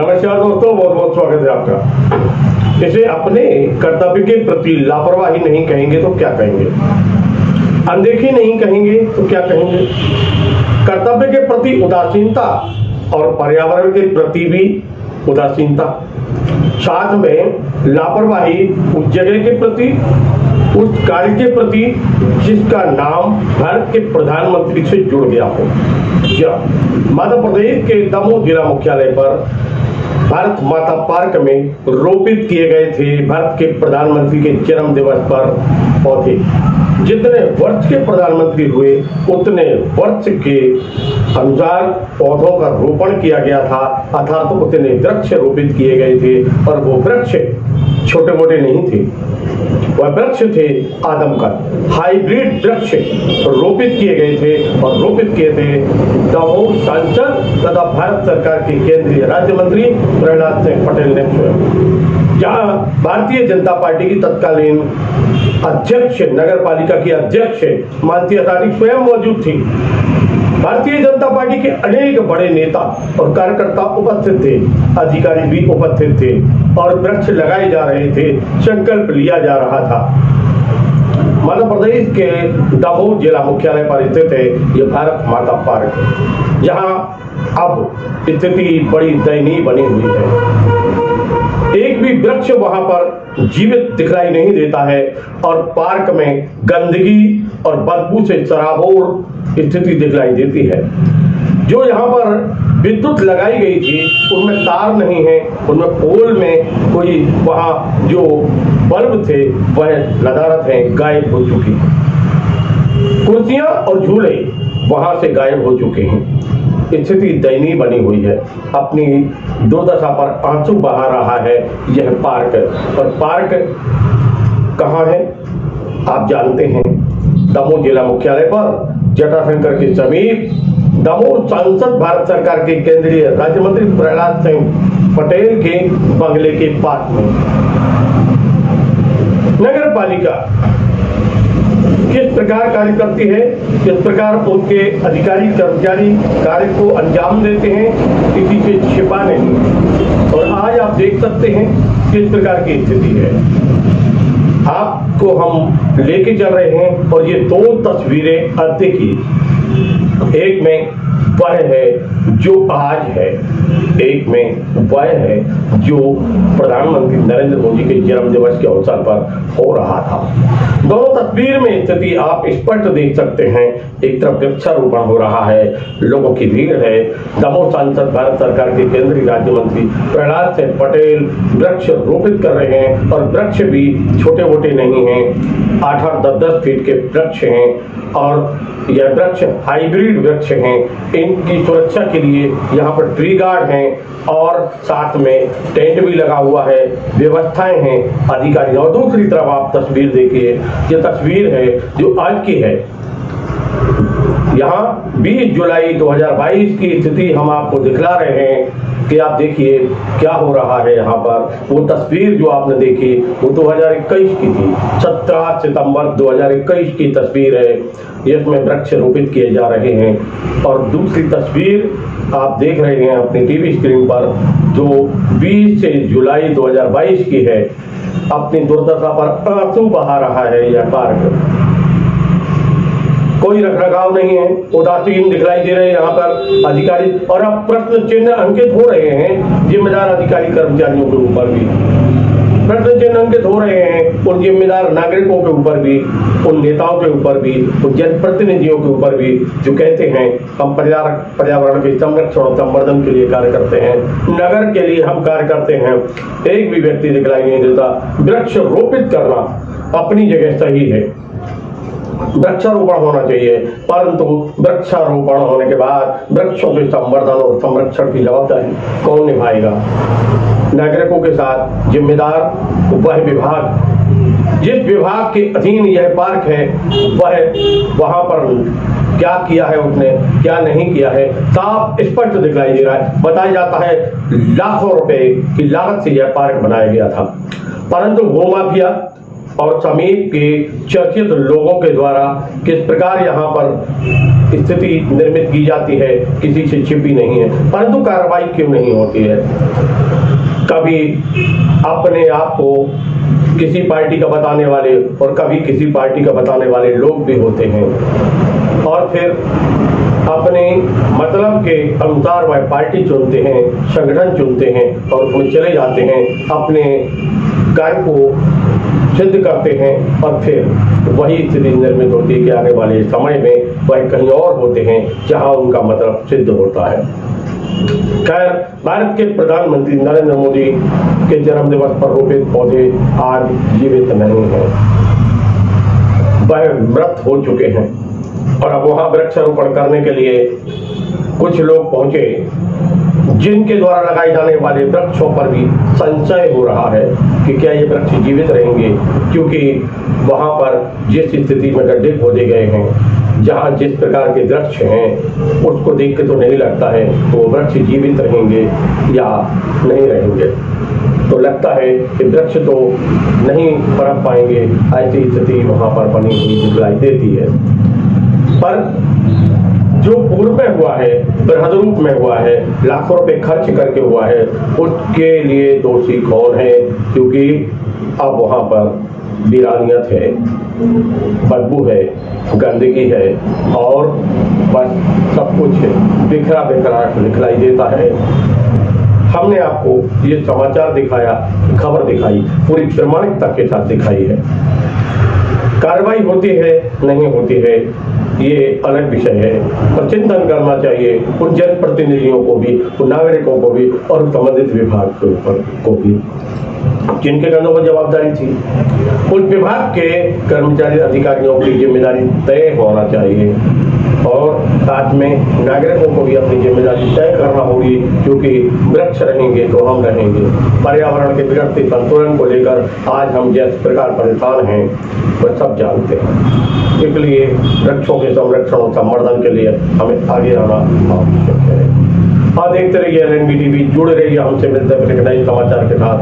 नमस्कार दोस्तों, बहुत बहुत स्वागत है आपका। इसे अपने कर्तव्य के प्रति लापरवाही नहीं कहेंगे तो क्या कहेंगे, अनदेखी नहीं कहेंगे तो क्या कहेंगे, कर्तव्य के प्रति उदासीनता और पर्यावरण के प्रति भी उदासीनता, साथ में लापरवाही उस जगह के प्रति, उस कार्य के प्रति जिसका नाम भारत के प्रधानमंत्री से जुड़ गया हो। मध्य प्रदेश के दमोह जिला मुख्यालय पर भारत माता पार्क में रोपित किए गए थे भारत के प्रधानमंत्री के जन्म दिवस पर पौधे। जितने वर्ष के प्रधानमंत्री हुए उतने वर्ष के अनुसार पौधों का रोपण किया गया था, अर्थात उतने वृक्ष रोपित किए गए थे। और वो वृक्ष छोटे मोटे नहीं थे, वह वृक्ष थे आदम का हाइब्रिड वृक्ष रोपित किए गए थे। और रोपित किए थे दमोह सांसद तथा भारत सरकार के केंद्रीय राज्य मंत्री प्रहलाद सिंह पटेल ने स्वयं, जहां भारतीय जनता पार्टी की तत्कालीन अध्यक्ष, नगर पालिका की अध्यक्ष मालती अटारी स्वयं मौजूद थी। भारतीय जनता पार्टी के अनेक बड़े नेता और कार्यकर्ता उपस्थित थे, अधिकारी भी उपस्थित थे और वृक्ष लगाए जा रहे थे, संकल्प लिया जा रहा था। मध्य प्रदेश के दमोह जिला मुख्यालय पर स्थित है यह भारत माता पार्क, जहां अब स्थिति बड़ी दयनीय बनी हुई है। एक भी वृक्ष वहां पर जीवित दिखलाई नहीं देता है और पार्क में गंदगी और बदबू से सराबोर स्थिति दिखलाई देती है। जो यहाँ पर विद्युत लगाई गई थी उनमें तार नहीं है, उनमें पोल में कोई वहाँ जो बल्ब थे वह नदारत हैं, गायब हो चुकी हैं। कुर्सियां और झूले वहां से गायब हो चुके हैं। स्थिति दयनीय बनी हुई है। अपनी दुर्दशा पर आंसू बहा रहा है यह पार्क। और पार्क कहाँ है आप जानते हैं, दमोह जिला मुख्यालय पर जटाशंकर के समीप दमोह सांसद भारत सरकार के केंद्रीय राज्य मंत्री प्रहलाद सिंह पटेल के बंगले के पास में। नगर पालिका किस प्रकार कार्य करती है, किस प्रकार उनके अधिकारी कर्मचारी कार्य को अंजाम देते हैं, किसी से छिपा नहीं। और आज आप देख सकते हैं किस प्रकार की स्थिति है। आपको हम लेके चल रहे हैं और ये दो तस्वीरें अब देखिए, एक में वह है जो आज है, एक में वह है जो प्रधानमंत्री नरेंद्र मोदी के जन्म दिवस के अवसर पर हो रहा था। दोनों तस्वीर में स्थिति आप स्पष्ट देख सकते हैं। एक तरफ वृक्षारोपण हो रहा है, लोगों की भीड़ है। दमोह सांसद भारत सरकार के केंद्रीय राज्य मंत्री प्रहलाद सिंह पटेल वृक्ष रोपित कर रहे हैं और वृक्ष भी छोटे मोटे नहीं हैं, 8-8, 10-10 फीट के वृक्ष हैं और यह वृक्ष हाइब्रिड वृक्ष हैं। इनकी सुरक्षा के लिए यहाँ पर ट्री गार्ड हैं और साथ में टेंट भी लगा हुआ है, व्यवस्थाएं हैं, अधिकारी। और दूसरी तरफ आप तस्वीर देखिए, ये तस्वीर है जो आज की है। यहाँ 20 जुलाई 2022 की स्थिति हम आपको दिखला रहे हैं कि आप देखिए क्या हो रहा है यहाँ पर। वो तस्वीर जो आपने देखी वो 2021 की थी, 17 सितंबर 2021 की तस्वीर है। इसमें वृक्ष रोपित किए जा रहे हैं। और दूसरी तस्वीर आप देख रहे हैं अपनी टीवी स्क्रीन पर जो 20 जुलाई 2022 की है। अपनी दुर्दशा पर आंसू बहा रहा है यह पार्क। कोई रखरखाव नहीं है, उदासीन दिखलाई दे रहे हैं यहाँ पर अधिकारी। और अब प्रश्न चिन्ह अंकित हो रहे हैं जिम्मेदार अधिकारी कर्मचारियों के ऊपर भी, प्रश्न चिन्ह अंकित हो रहे हैं उन जिम्मेदार नागरिकों के ऊपर भी, उन नेताओं के ऊपर भी, उन जनप्रतिनिधियों के ऊपर भी जो कहते हैं हम पर्यावरण के संरक्षण और संवर्धन के लिए कार्य करते हैं, नगर के लिए हम कार्य करते हैं। एक भी व्यक्ति दिखलाई नहीं देता। वृक्ष रोपित करना अपनी जगह सही है, वृक्षारोपण होना चाहिए, परंतु वृक्षारोपण होने के बाद वृक्षों के संवर्धन और संरक्षण की जवाबदारी कौन निभाएगा? नागरिकों के साथ जिम्मेदार वह विभाग, जिस विभाग के अधीन यह पार्क है, वह वहां पर क्या किया है उसने, क्या नहीं किया है, साफ स्पष्ट दिखाई दे रहा है। बताया जाता है लाखों रुपए की लागत से यह पार्क बनाया गया था, परंतु भूमाफिया और समीप के चर्चित लोगों के द्वारा किस प्रकार यहाँ पर स्थिति निर्मित की जाती है किसी से छिपी नहीं है, परंतु कार्रवाई क्यों नहीं होती है। कभी अपने आप को किसी पार्टी का बताने वाले और कभी किसी पार्टी का बताने वाले लोग भी होते हैं और फिर अपने मतलब के अनुसार वह पार्टी चुनते हैं, संगठन चुनते हैं और उसमें चले जाते हैं, अपने कार्य को सिद्ध करते हैं और फिर वही स्थिति निर्मित होती है कि आगे वाले समय में वह कहीं और होते हैं जहां उनका मतलब सिद्ध होता है। खैर, भारत के प्रधानमंत्री नरेंद्र मोदी के जन्म दिवस पर रोपित पौधे आज जीवित नहीं हैं, वह मृत हो चुके हैं और अब वहां वृक्षारोपण करने के लिए कुछ लोग पहुंचे जिनके द्वारा लगाए जाने वाले वृक्षों पर भी संशय हो रहा है कि क्या ये वृक्ष जीवित रहेंगे, क्योंकि वहां पर जिस स्थिति में गड्ढे खोदे गए हैं, जहां जिस प्रकार के वृक्ष हैं उसको देख के तो नहीं लगता है वो वृक्ष जीवित रहेंगे या नहीं रहेंगे। तो लगता है कि वृक्ष तो नहीं पनप पाएंगे, ऐसी स्थिति वहां पर बनी हुई दिखलाई देती है। पर जो पूर्व में हुआ है, बृहद रूप में हुआ है, लाखों रुपए खर्च करके हुआ है, उसके लिए दोषी कौन है? क्योंकि अब वहां पर वीरानियत है, बदबू है, गंदगी है और बस सब कुछ बिखरा बिखरा दिखलाई देता है। हमने आपको ये समाचार दिखाया, खबर दिखाई, पूरी प्रामाणिकता के साथ दिखाई है। कार्रवाई होती है नहीं होती है ये अलग विषय है, पर चिंतन करना चाहिए उन जनप्रतिनिधियों को भी, उन नागरिकों को भी और संबंधित विभाग के ऊपर को भी जिनके कंधों पर जवाबदारी थी। उस विभाग के कर्मचारी अधिकारियों की जिम्मेदारी तय होना चाहिए और साथ में नागरिकों को भी अपनी जिम्मेदारी तय करना होगी, क्योंकि वृक्ष रहेंगे तो हम रहेंगे। पर्यावरण के बिगड़ते संतुलन को लेकर आज हम जिस प्रकार परेशान हैं वह सब जानते हैं। इसलिए वृक्षों के संरक्षण और संवर्धन के लिए हमें आगे आना आवश्यक है। और देखते रहिए LNB TV, जुड़े रहिए हमसे, मिलते हैं नए समाचार के साथ।